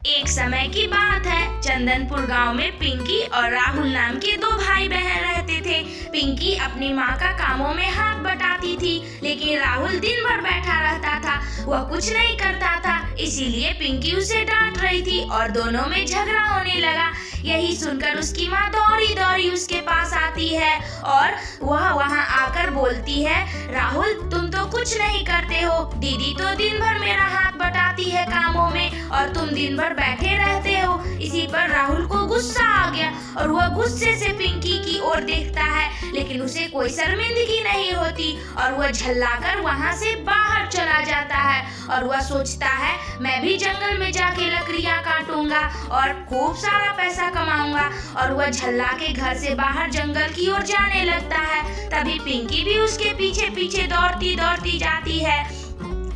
एक समय की बात है, चंदनपुर गांव में पिंकी और राहुल नाम के दो भाई बहन रहते थे। पिंकी अपनी माँ का कामों में हाथ बटाती थी, लेकिन राहुल दिन भर बैठा रहता था, वह कुछ नहीं करता था। इसीलिए पिंकी उसे डांट रही थी और दोनों में झगड़ा होने लगा। यही सुनकर उसकी माँ दौड़ी दौड़ी उसके पास आती है और वह वहाँ आकर बोलती है, राहुल तुम तो कुछ नहीं करते हो, दीदी तो दिन भर मेरा हाथ बटाती है कामों में और तुम दिन भर बैठे रहते हो। इसी पर राहुल को गुस्सा आ गया और वह गुस्से से पिंकी की ओर देखता है, लेकिन उसे कोई शर्मिंदगी नहीं होती और वह झल्लाकर वहाँ से बाहर चला जाता है। और वह सोचता है, मैं भी जंगल में जाके लकड़ियाँ काटूंगा और खूब सारा पैसा कमाऊंगा। और वह झल्ला के घर से बाहर जंगल की ओर जाने लगता है। तभी पिंकी भी उसके पीछे पीछे दौड़ती दौड़ती जाती है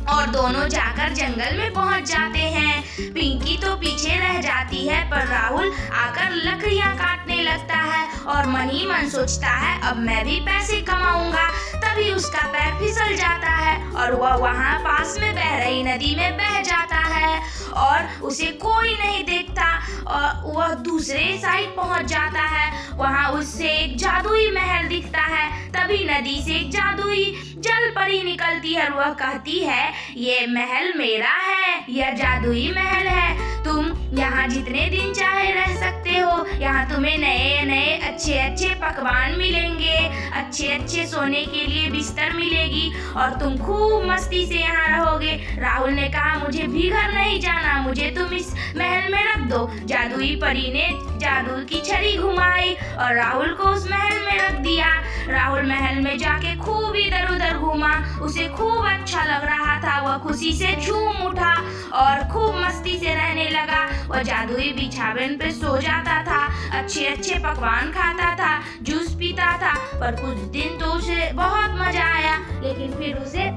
और दोनों जाकर जंगल में पहुंच जाते हैं। पिंकी तो पीछे रह जाती है, पर राहुल आकर लकड़ियां काटने लगता है और मन ही मन सोचता है, अब मैं भी पैसे कमाऊंगा। तभी उसका पैर फिसल जाता है और वह वहाँ पास में बह रही नदी में बह जाता है और उसे कोई नहीं देखता और वह दूसरे साइड पहुंच जाता है। वहाँ उससे एक जादुई महल दिखता है। तभी नदी से एक जादुई जल परी निकलती है और वह कहती है, ये महल मेरा है, यह जादुई महल है, तुम यहाँ जितने दिन चाहे रह सकते हो। यहाँ तुम्हें नए नए अच्छे अच्छे पकवान मिलेंगे, अच्छे अच्छे सोने के लिए बिस्तर मिलेगी और तुम खूब मस्ती से यहाँ रहोगे। राहुल ने कहा, मुझे भी घर नहीं जाना, मुझे तुम इस महल में रख दो। जादुई परी ने जादू की छड़ी घुमाई और राहुल को उस महल में रख दिया। राहुल महल में जाके खूब इधर उधर घूमा, उसे खूब अच्छा लग रहा था। वह खुशी से झूम उठा और खूब मस्ती से रहने लगा। वह जादुई बिछावन पे सो जाता था, अच्छे अच्छे पकवान खाता था, जूस पीता था। पर कुछ दिन तो उसे बहुत मजा आया, लेकिन फिर उसे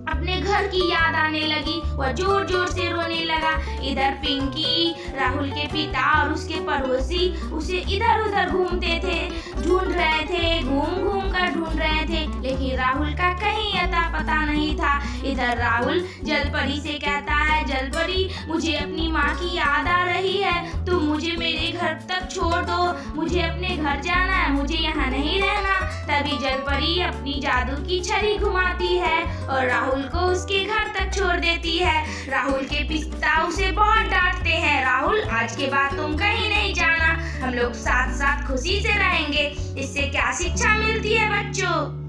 अपने घर की याद आने लगी। वह जोर जोर से रोने लगा। इधर पिंकी, राहुल के पिता और उसके पड़ोसी उसे इधर उधर घूमते थे, ढूंढ रहे थे, घूम घूम कर ढूंढ रहे थे, लेकिन राहुल का कहीं अता पता नहीं था। इधर राहुल जलपरी से कहता है, जलपरी मुझे अपनी माँ की याद आ रही है, तुम मुझे मेरे घर तक छोड़ दो, मुझे अपने घर जाना है, मुझे यहाँ नहीं रहना। तभी जलपरी अपनी जादू की छड़ी घुमाती है और राहुल को उसके घर तक छोड़ देती है। राहुल के पिता उसे बहुत डांटते हैं, राहुल आज के बाद तुम कहीं नहीं जाना, हम लोग साथ साथ खुशी से रहेंगे। इससे क्या शिक्षा मिलती है बच्चों?